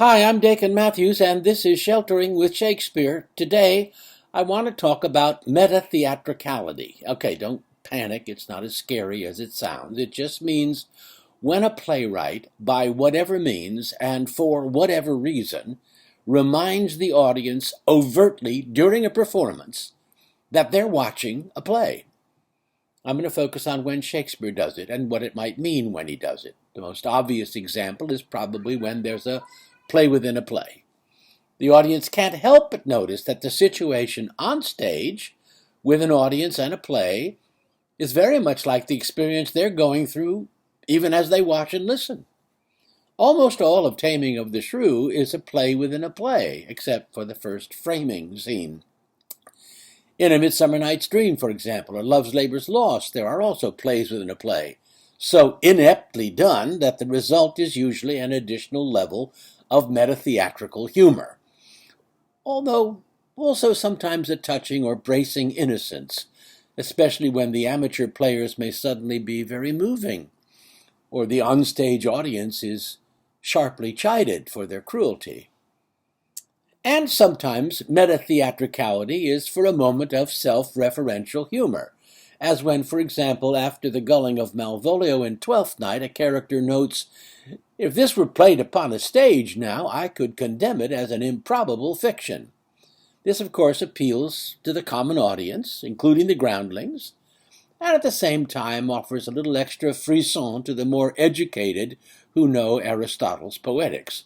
Hi, I'm Dakin Matthews, and this is Sheltering with Shakespeare. Today, I want to talk about meta-theatricality. Okay, don't panic, it's not as scary as it sounds. It just means when a playwright, by whatever means and for whatever reason, reminds the audience overtly during a performance that they're watching a play. I'm going to focus on when Shakespeare does it and what it might mean when he does it. The most obvious example is probably when there's a play within a play. The audience can't help but notice that the situation on stage, with an audience and a play, is very much like the experience they're going through even as they watch and listen. Almost all of Taming of the Shrew is a play within a play, except for the first framing scene. In A Midsummer Night's Dream, for example, or Love's Labour's Lost, there are also plays within a play, so ineptly done that the result is usually an additional level of meta-theatrical humor, although also sometimes a touching or bracing innocence, especially when the amateur players may suddenly be very moving, or the onstage audience is sharply chided for their cruelty. And sometimes meta-theatricality is for a moment of self-referential humor, as when, for example, after the gulling of Malvolio in Twelfth Night, a character notes, "If this were played upon a stage now, I could condemn it as an improbable fiction." This, of course, appeals to the common audience, including the groundlings, and at the same time offers a little extra frisson to the more educated who know Aristotle's Poetics.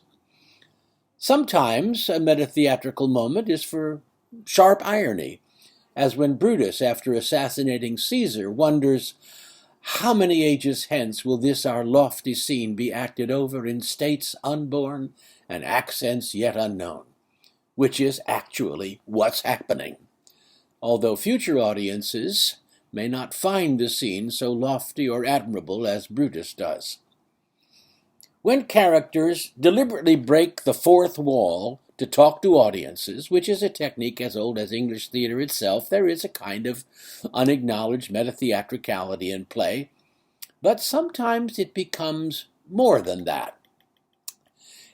Sometimes a meta-theatrical moment is for sharp irony, as when Brutus, after assassinating Caesar, wonders, "How many ages hence will this our lofty scene be acted over in states unborn and accents yet unknown?" Which is actually what's happening, although future audiences may not find the scene so lofty or admirable as Brutus does. When characters deliberately break the fourth wall to talk to audiences, which is a technique as old as English theater itself, there is a kind of unacknowledged meta-theatricality in play, but sometimes it becomes more than that.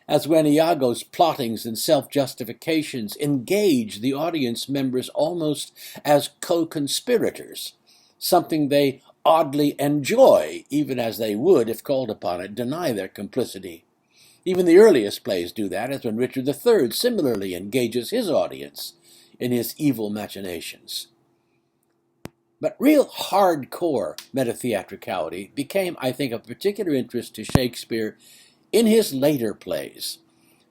As when Iago's plottings and self-justifications engage the audience members almost as co-conspirators, something they oddly enjoy, even as they would, if called upon it, deny their complicity. Even the earliest plays do that, as when Richard III similarly engages his audience in his evil machinations. But real hardcore meta-theatricality became, I think, of particular interest to Shakespeare in his later plays,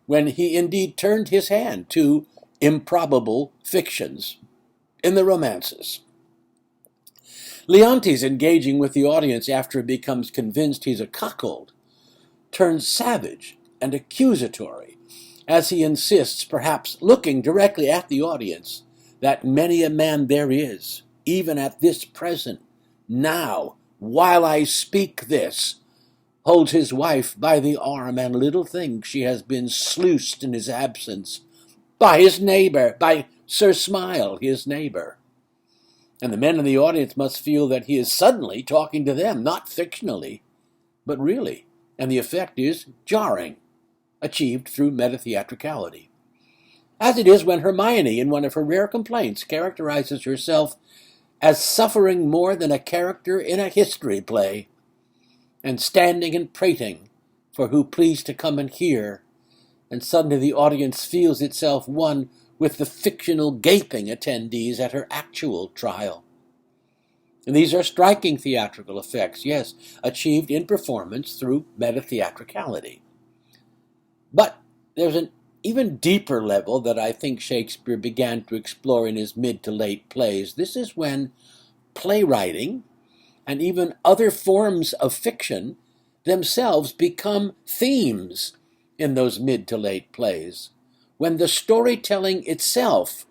when he indeed turned his hand to improbable fictions in the romances. Leontes, engaging with the audience after he becomes convinced he's a cuckold, turns savage and accusatory as he insists, perhaps looking directly at the audience, that many a man there is, even at this present, now, while I speak this, holds his wife by the arm and little thinks she has been sluiced in his absence by his neighbor, by Sir Smile, his neighbor. And the men in the audience must feel that he is suddenly talking to them, not fictionally, but really. And the effect is jarring, achieved through meta-theatricality. As it is when Hermione, in one of her rare complaints, characterizes herself as suffering more than a character in a history play, and standing and prating for who please to come and hear, and suddenly the audience feels itself one with the fictional gaping attendees at her actual trial. And these are striking theatrical effects, yes, achieved in performance through meta-theatricality. But there's an even deeper level that I think Shakespeare began to explore in his mid to late plays. This is when playwriting and even other forms of fiction themselves become themes in those mid to late plays, when the storytelling itself,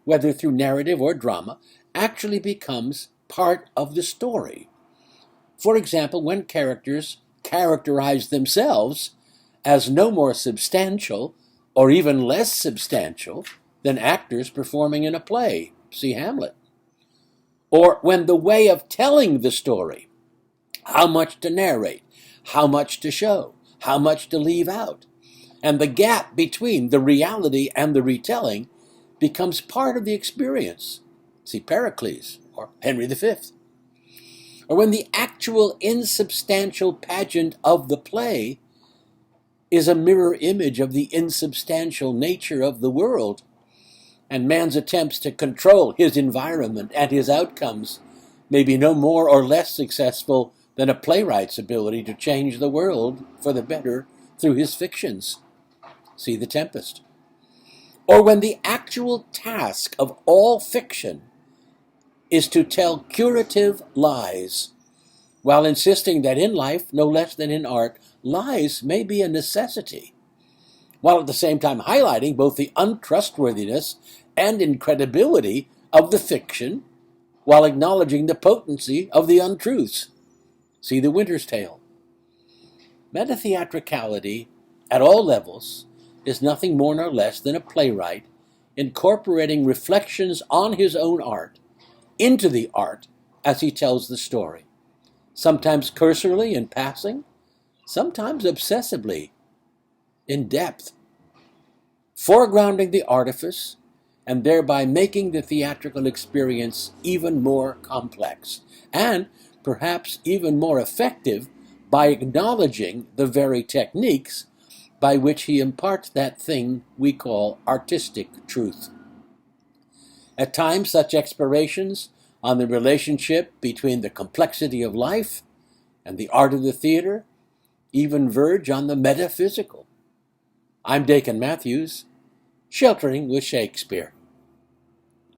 whether through narrative or drama, actually becomes part of the story. For example, when characters characterize themselves as no more substantial or even less substantial than actors performing in a play, see Hamlet. Or when the way of telling the story, how much to narrate, how much to show, how much to leave out, and the gap between the reality and the retelling becomes part of the experience. See Pericles or Henry V. Or when the actual insubstantial pageant of the play is a mirror image of the insubstantial nature of the world, and man's attempts to control his environment and his outcomes may be no more or less successful than a playwright's ability to change the world for the better through his fictions. See The Tempest. Or when the actual task of all fiction is to tell curative lies, while insisting that in life, no less than in art, lies may be a necessity, while at the same time highlighting both the untrustworthiness and incredibility of the fiction, while acknowledging the potency of the untruths. See The Winter's Tale. Metatheatricality, at all levels, is nothing more nor less than a playwright incorporating reflections on his own art into the art as he tells the story, sometimes cursorily in passing, sometimes obsessively in depth, foregrounding the artifice and thereby making the theatrical experience even more complex and perhaps even more effective by acknowledging the very techniques by which he imparts that thing we call artistic truth. At times, such explorations on the relationship between the complexity of life and the art of the theater even verge on the metaphysical. I'm Dakin Matthews, sheltering with Shakespeare.